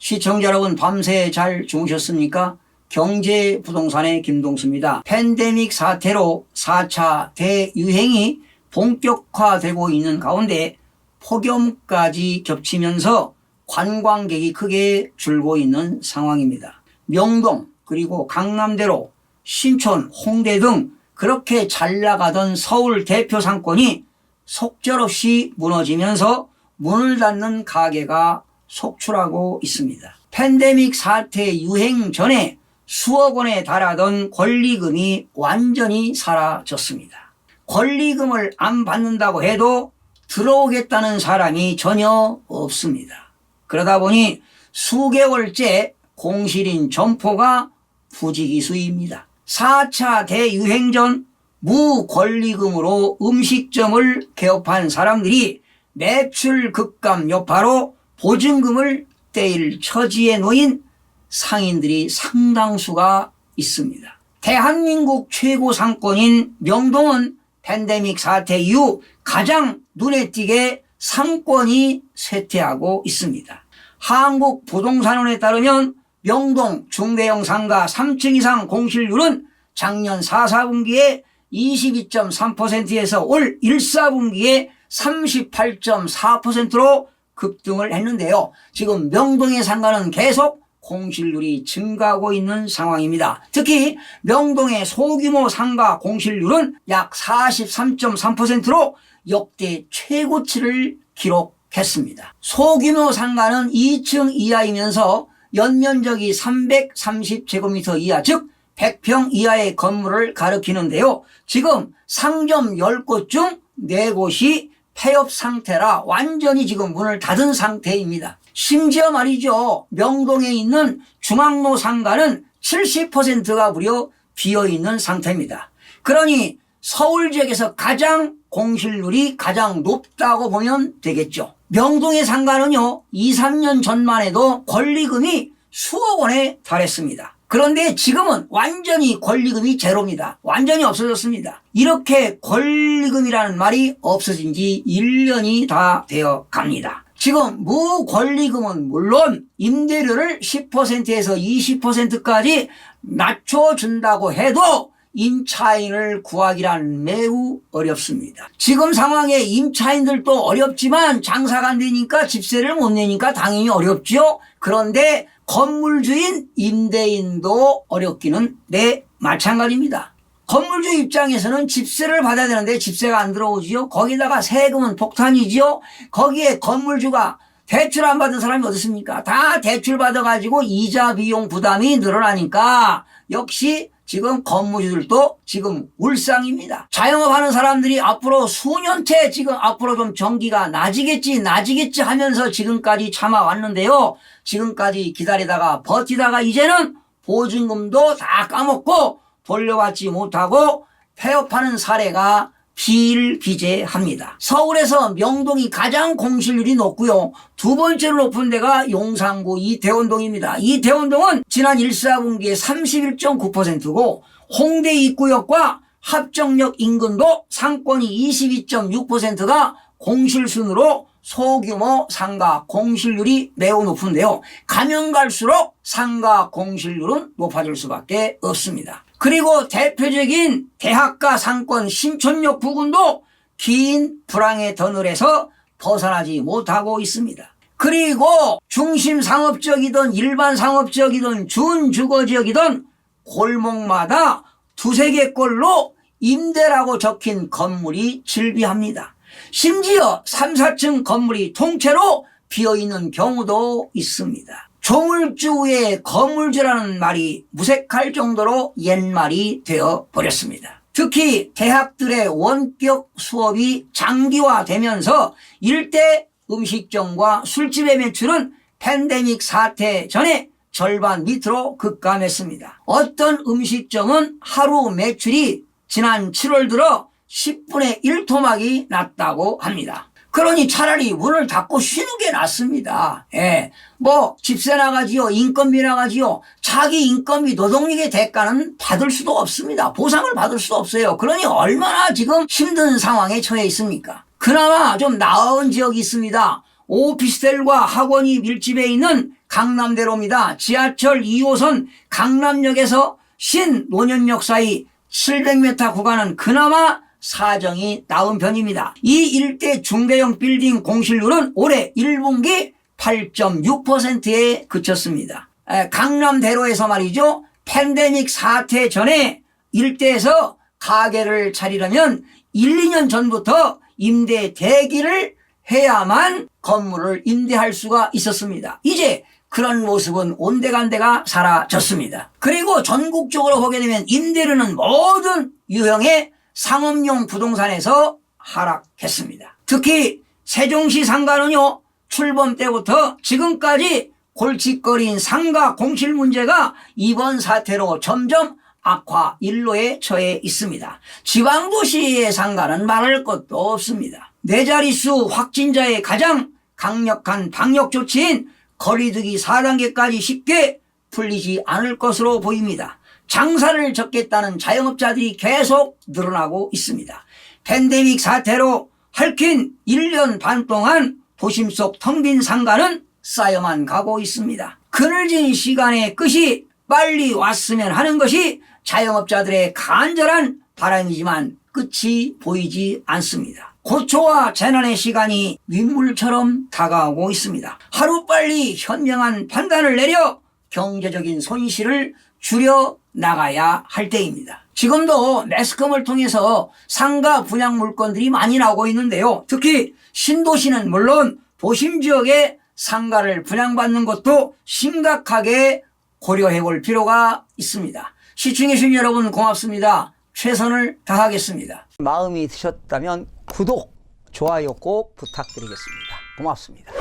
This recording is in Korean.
시청자 여러분 밤새 잘 주무셨습니까? 경제부동산의 김동수입니다. 팬데믹 사태로 4차 대유행이 본격화되고 있는 가운데 폭염까지 겹치면서 관광객이 크게 줄고 있는 상황입니다. 명동 그리고 강남대로 신촌, 홍대 등 그렇게 잘 나가던 서울 대표 상권이 속절없이 무너지면서 문을 닫는 가게가 속출하고 있습니다. 팬데믹 사태 유행 전에 수억 원에 달하던 권리금이 완전히 사라졌습니다. 권리금을 안 받는다고 해도 들어오겠다는 사람이 전혀 없습니다. 그러다 보니 수개월째 공실인 점포가 부지기수입니다. 4차 대유행 전 무권리금으로 음식점을 개업한 사람들이 매출 급감 여파로 보증금을 떼일 처지에 놓인 상인들이 상당수가 있습니다. 대한민국 최고 상권인 명동은 팬데믹 사태 이후 가장 눈에 띄게 상권이 쇠퇴하고 있습니다. 한국부동산원에 따르면 명동 중대형 상가 3층 이상 공실률은 작년 4분기에 22.3%에서 올 1분기에 38.4%로 급등을 했는데요. 지금 명동의 상가는 계속 공실률이 증가하고 있는 상황입니다. 특히 명동의 소규모 상가 공실률은 약 43.3%로 역대 최고치를 기록했습니다. 소규모 상가는 2층 이하이면서 연면적이 330제곱미터 이하 즉 100평 이하의 건물을 가리키는데요. 지금 상점 10곳 중 4곳이 폐업 상태라 완전히 지금 문을 닫은 상태입니다. 심지어 말이죠. 명동에 있는 중앙로 상가는 70%가 무려 비어있는 상태입니다. 그러니 서울 지역에서 가장 공실률이 가장 높다고 보면 되겠죠. 명동의 상가는요 2, 3년 전만 해도 권리금이 수억 원에 달했습니다. 그런데 지금은 완전히 권리금이 제로입니다. 완전히 없어졌습니다. 이렇게 권리금이라는 말이 없어진 지 1년이 다 되어 갑니다. 지금 무권리금은 물론 임대료를 10%에서 20%까지 낮춰준다고 해도 임차인을 구하기란 매우 어렵습니다. 지금 상황에 임차인들도 어렵지만 장사가 안 되니까 집세를 못 내니까 당연히 어렵죠. 그런데 건물주인 임대인도 어렵기는 마찬가지입니다. 건물주 입장에서는 집세를 받아야 되는데 집세가 안 들어오지요. 거기다가 세금은 폭탄이지요. 거기에 건물주가 대출 안 받은 사람이 어디 있습니까? 다 대출 받아가지고 이자 비용 부담이 늘어나니까 역시 지금 건물주들도 지금 울상입니다. 자영업하는 사람들이 앞으로 수년째 지금 앞으로 좀 전기가 나아지겠지 하면서 지금까지 참아왔는데요. 지금까지 기다리다가 버티다가 이제는 보증금도 다 까먹고 돌려받지 못하고 폐업하는 사례가 비일비재합니다. 서울에서 명동이 가장 공실률이 높고요. 두 번째로 높은 데가 용산구 이태원동입니다. 이태원동은 지난 1분기에 31.9%고 홍대 입구역과 합정역 인근도 상권이 22.6%가 공실순으로 소규모 상가 공실률이 매우 높은데요. 가면 갈수록 상가 공실률은 높아질 수밖에 없습니다. 그리고 대표적인 대학가 상권 신촌역 부근도 긴 불황의 터널에서 벗어나지 못하고 있습니다. 그리고 중심 상업지역이든 일반 상업지역이든 준주거지역이든 골목마다 2-3개꼴로 임대라고 적힌 건물이 즐비합니다. 심지어 3, 4층 건물이 통째로 비어있는 경우도 있습니다. 조물주의 건물주라는 말이 무색할 정도로 옛말이 되어버렸습니다. 특히 대학들의 원격 수업이 장기화되면서 일대 음식점과 술집의 매출은 팬데믹 사태 전에 절반 밑으로 급감했습니다. 어떤 음식점은 하루 매출이 지난 7월 들어 10분의 1토막이 났다고 합니다. 그러니 차라리 문을 닫고 쉬는 게 낫습니다. 집세 나가지요, 인건비 나가지요. 자기 인건비 노동력의 대가는 받을 수도 없습니다. 보상을 받을 수도 없어요. 그러니 얼마나 지금 힘든 상황에 처해 있습니까? 그나마 좀 나은 지역이 있습니다. 오피스텔과 학원이 밀집해 있는 강남대로입니다. 지하철 2호선 강남역에서 신논현역 사이 700m 구간은 그나마 사정이 나은 편입니다. 이 일대 중대형 빌딩 공실률은 올해 1분기 8.6%에 그쳤습니다. 강남대로에서 말이죠. 팬데믹 사태 전에 일대에서 가게를 차리려면 1, 2년 전부터 임대 대기를 해야만 건물을 임대할 수가 있었습니다. 이제 그런 모습은 온데간데가 사라졌습니다. 그리고 전국적으로 보게 되면 임대료는 모든 유형의 상업용 부동산에서 하락했습니다. 특히 세종시 상가는요, 출범 때부터 지금까지 골칫거리인 상가 공실 문제가 이번 사태로 점점 악화 일로에 처해 있습니다. 지방도시의 상가는 말할 것도 없습니다. 네 자릿수 확진자의 가장 강력한 방역 조치인 거리두기 4단계까지 쉽게 풀리지 않을 것으로 보입니다. 장사를 접겠다는 자영업자들이 계속 늘어나고 있습니다. 팬데믹 사태로 핥힌 1년 반 동안 도심 속 텅 빈 상가는 쌓여만 가고 있습니다. 그늘진 시간의 끝이 빨리 왔으면 하는 것이 자영업자들의 간절한 바람이지만 끝이 보이지 않습니다. 고초와 재난의 시간이 윗물처럼 다가오고 있습니다. 하루빨리 현명한 판단을 내려 경제적인 손실을 줄여 나가야 할 때입니다. 지금도 매스컴을 통해서 상가 분양 물건들이 많이 나오고 있는데요. 특히 신도시는 물론 도심 지역에 상가를 분양받는 것도 심각하게 고려해 볼 필요가 있습니다. 시청해 주신 여러분 고맙습니다. 최선을 다하겠습니다. 마음이 드셨다면 구독, 좋아요 꼭 부탁드리겠습니다. 고맙습니다.